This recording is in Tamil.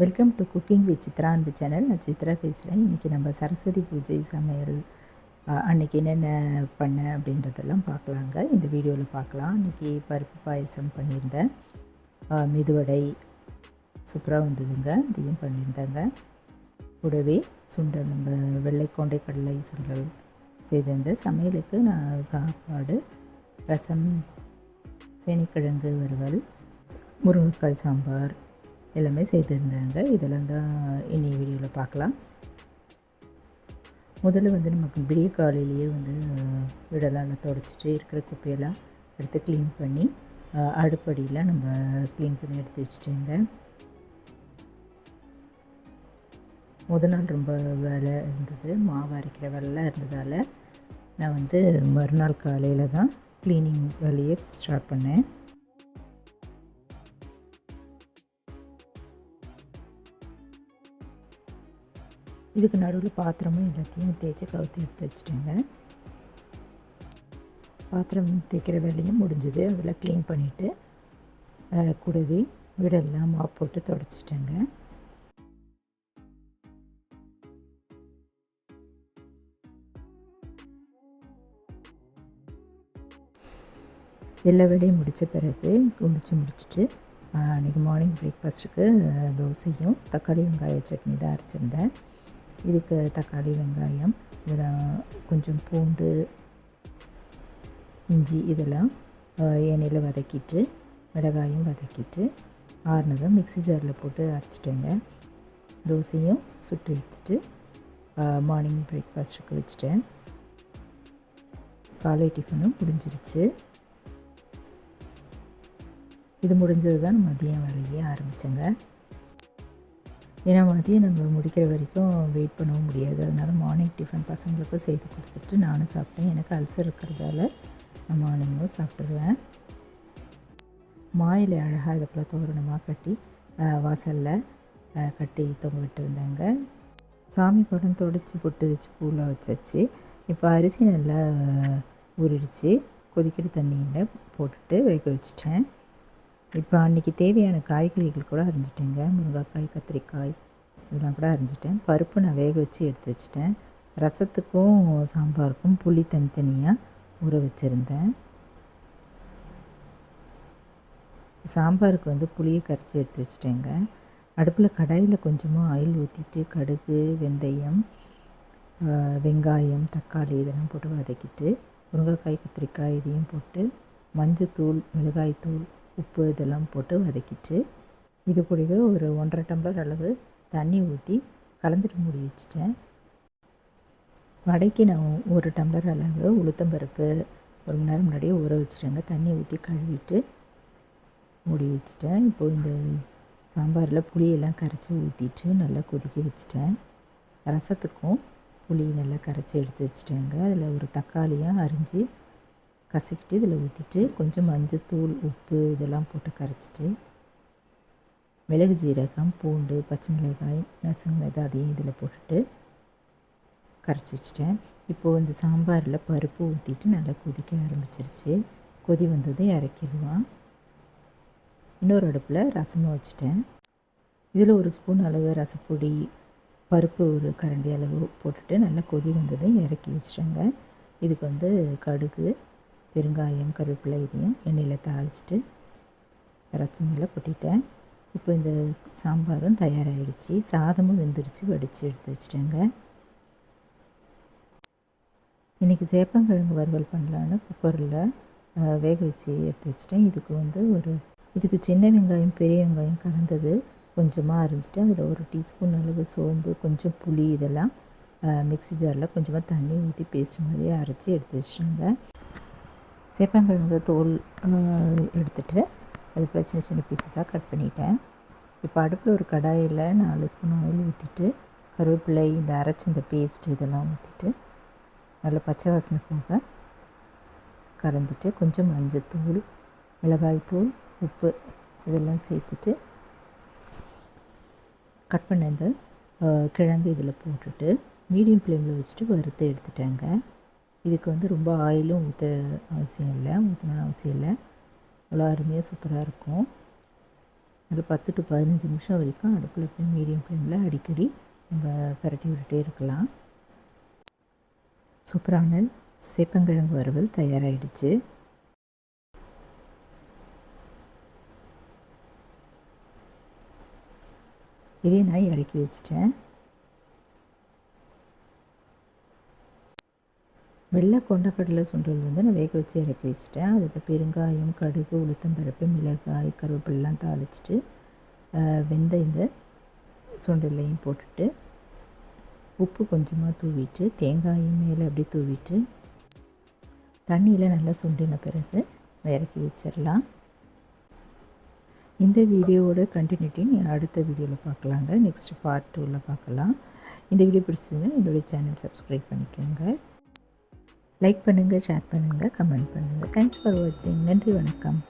Welcome to cooking with Chitra அன்பு சேனல். நான் சித்ரா பேசுகிறேன். இன்றைக்கி நம்ம சரஸ்வதி பூஜை சமையல் அன்றைக்கி என்னென்ன பண்ணேன் அப்படின்றதெல்லாம் பார்க்கலாங்க. இந்த வீடியோவில் பார்க்கலாம். இன்றைக்கி பருப்பு பாயசம் பண்ணியிருந்தேன், மெதுவடை சூப்பராக வந்ததுங்க, இதையும் பண்ணியிருந்தேங்க. கூடவே சுண்டல், நம்ம வெள்ளை கொண்டை கடலை சுண்டல் செய்திருந்தேன். சமையலுக்கு நான் சாப்பாடு, ரசம், சேனிக்கிழங்கு வறுவல், முருங்கைக்காய் சாம்பார் எல்லாமே செய்திருந்தாங்க. இதெல்லாம் தான் இனி வீடியோவில் பார்க்கலாம். முதல்ல நமக்கு விடிய காலையிலேயே வீடெல்லாம் தொடச்சிட்டு இருக்கிற குப்பையெல்லாம் எடுத்து க்ளீன் பண்ணி அடுப்படியில் நம்ம க்ளீன் பண்ணி எடுத்து வச்சுட்டேங்க. முதல் நாள் ரொம்ப வேலை இருந்தது, மாவு அரைக்கிற வேலைலாம் இருந்ததால் நான் மறுநாள் காலையில் தான் க்ளீனிங் வேலையை ஸ்டார்ட் பண்ணேன். இதுக்கு நடுவில் பாத்திரமும் எல்லாத்தையும் தேய்ச்சி கவுத்து எடுத்து வச்சுட்டேங்க. பாத்திரம் தேய்க்கிற வேலையும் முடிஞ்சது. அதில் க்ளீன் பண்ணிவிட்டு கூடவே வீடெல்லாம் மாப் போட்டு தொடச்சிட்டேங்க. எல்லா வேலையும் முடித்த பிறகு முடிச்சுட்டு அன்றைக்கி மார்னிங் பிரேக்ஃபாஸ்ட்டுக்கு தோசையும் தக்காளி வெங்காய சட்னி தான் அரைச்சிருந்தேன். இதுக்கு தக்காளி வெங்காயம், இதெல்லாம் கொஞ்சம் பூண்டு, இஞ்சி இதெல்லாம் எண்ணெயில் வதக்கிட்டு, மிளகாயும் வதக்கிட்டு ஆறுனதும் மிக்ஸி ஜாரில் போட்டு அரைச்சிட்டேங்க. தோசையும் சுட்டு எடுத்துட்டு மார்னிங் பிரேக்ஃபாஸ்ட்டுக்கு வச்சுட்டேன். காலை டிஃபனும் முடிஞ்சிருச்சு. இது முடிஞ்சது தான் மதியம் வேலையே ஆரம்பித்தேங்க. ஏன்னா மதியம் நம்ம முடிக்கிற வரைக்கும் வெயிட் பண்ணவும் முடியாது. அதனால் மார்னிங் டிஃபன் பசங்களுக்கும் செய்து கொடுத்துட்டு நானும் சாப்பிட்டேன். எனக்கு அல்சர் இருக்கிறதால நான் மார்னிங்கும் சாப்பிட்டுருவேன். மாயிலை அழகாக இதை போல் தோரணமாக கட்டி வாசலில் கட்டி தொங்க விட்டுருந்தாங்க. சாமி படம் தொடச்சி பொட்டு வச்சு பூவில் வச்சாச்சு. இப்போ அரிசி நல்லா ஊறிடுச்சு. கொதிக்கிற தண்ணியில் போட்டுட்டு வேக வச்சிட்டேன். இப்போ அன்றைக்கி தேவையான காய்கறிகள் கூட அரிஞ்சிட்டேங்க. முருங்கைக்காய், கத்திரிக்காய் இதெல்லாம் கூட அரிஞ்சிட்டேன். பருப்பு நான் வேக வச்சு எடுத்து வச்சுட்டேன். ரசத்துக்கும் சாம்பாருக்கும் புளி தனித்தனியாக ஊற வச்சுருந்தேன். சாம்பாருக்கு புளியை கரைச்சி எடுத்து வச்சுட்டேங்க. அடுப்பில் கடாயில் கொஞ்சமாக ஆயில் ஊற்றிட்டு கடுகு, வெந்தயம், வெங்காயம், தக்காளி இதெல்லாம் போட்டு வதக்கிட்டு முருங்கைக்காய், கத்திரிக்காய் இதையும் போட்டு மஞ்சத்தூள், மிளகாய்த்தூள், உப்பு இதெல்லாம் போட்டு வதக்கிட்டு இது கூடவே ஒரு 1.5 டம்ளர் அளவு தண்ணி ஊற்றி கலந்துட்டு மூடி வச்சுட்டேன். வடைக்கு நான் 1 டம்ளர் அளவு உளுத்தம்பருப்பு 1 மணி நேரம் முன்னாடியே ஊற வச்சுட்டேங்க. தண்ணி ஊற்றி கழுவிட்டு மூடி வச்சுட்டேன். இப்போது இந்த சாம்பாரில் புளியெல்லாம் கரைச்சி ஊற்றிட்டு நல்லா கொதிக்க வச்சுட்டேன். ரசத்துக்கும் புளி நல்லா கரைச்சி எடுத்து வச்சுட்டேங்க. அதில் ஒரு தக்காளியாக அரிஞ்சு கசக்கிட்டு இதில் ஊற்றிட்டு கொஞ்சம் மஞ்சத்தூள், உப்பு இதெல்லாம் போட்டு கரைச்சிட்டு மிளகு, ஜீரகம், பூண்டு, பச்சை மிளகாய் நசுங்கினது அதையும் இதில் போட்டுட்டு கரைச்சி வச்சிட்டேன். இப்போது இந்த சாம்பாரில் பருப்பு ஊற்றிட்டு நல்லா கொதிக்க ஆரம்பிச்சிருச்சு. கொதி வந்ததும் இறக்கிடுவான். இன்னொரு அடுப்பில் ரசமும் வச்சுட்டேன். இதில் 1 ஸ்பூன் அளவு ரசப்பொடி, பருப்பு ஒரு கரண்டி அளவு போட்டுட்டு நல்லா கொதி வந்ததும் இறக்கி வச்சிட்டேங்க. இதுக்கு கடுகு, பெருங்காயம், கருவேப்பிலை இதையும் எண்ணெயில் தாளிச்சிட்டு ரசம் மேலே கொட்டிட்டேன். இப்போ இந்த சாம்பாரும் தயாராகிடுச்சு. சாதமும் வெந்துருச்சு, வடித்து எடுத்து வச்சிட்டேங்க. இன்றைக்கி சேப்பங்கிழங்கு வறுவல் பண்ணலான்னு குக்கரில் வேக வச்சு எடுத்து வச்சிட்டேன். இதுக்கு சின்ன வெங்காயம், பெரிய வெங்காயம் கலந்தது கொஞ்சமாக அரிஞ்சிட்டு அதில் 1 டீஸ்பூன் அளவு சோம்பு, கொஞ்சம் புளி இதெல்லாம் மிக்ஸி ஜாரில் கொஞ்சமாக தண்ணி ஊற்றி பேஸ்ட் மாதிரியே அரைச்சி எடுத்து வச்சிட்டேங்க. சேப்பங்கிழங்கு தோல் எடுத்துகிட்டு அதுக்குள்ள சின்ன சின்ன பீசஸாக கட் பண்ணிட்டேன். இப்போ அடுப்பில் ஒரு கடாயில் 4 ஸ்பூன் ஆயில் ஊற்றிட்டு கருவேப்பிலை, இந்த அரைச்சி இந்த பேஸ்ட் இதெல்லாம் ஊற்றிட்டு நல்லா பச்சை வாசனை போக கலந்துட்டு கொஞ்சம் மஞ்சத்தூள், மிளகாய்த்தூள், உப்பு இதெல்லாம் சேர்த்துட்டு கட் பண்ண இந்த கிழங்கு இதில் போட்டுட்டு மீடியம் ஃப்ளேமில் வச்சுட்டு வறுத்து எடுத்துட்டேங்க. இதுக்கு ரொம்ப ஆயிலும் ஊற்றணும்னு அவசியம் இல்லை. அவ்வளோ அருமையாக சூப்பராக இருக்கும். அது 10 to 15 நிமிஷம் வரைக்கும் அடுப்பில் போய் மீடியம் ஃப்ளேமில் அடிக்கடி நம்ம பரட்டி விட்டுட்டே இருக்கலாம். சூப்பரான சேப்பங்கிழங்கு வறுவல் தயாராகிடுச்சு. இதே நான் இறக்கி வச்சிட்டேன். வெள்ளை கொண்டக்கடலை சுண்டல் நான் வேக வச்சு இறக்கி வச்சிட்டேன். அதில் பெருங்காயம், கடுகு, உளுத்தம்பருப்பு, மிளகாய், கருவேப்பிலாம் தாளிச்சிட்டு வெந்த இந்த சுண்டலையும் போட்டுட்டு உப்பு கொஞ்சமாக தூவிட்டு தேங்காயும் மேலே அப்படியே தூவிட்டு தண்ணியில் நல்லா சுண்டின பிறகு இறக்கி வச்சிடலாம். இந்த வீடியோவோட கண்டினியூட்டி அடுத்த வீடியோவில் பார்க்கலாங்க. நெக்ஸ்ட் பார்ட் 2ல் பார்க்கலாம். இந்த வீடியோ பிடிச்சதுன்னா என்னுடைய சேனல் சப்ஸ்கிரைப் பண்ணிக்கோங்க. லைக் பண்ணுங்கள், ஷேர் பண்ணுங்கள், கமெண்ட் பண்ணுங்கள். தேங்க்ஸ் ஃபார் வாட்சிங். நன்றி, வணக்கம்.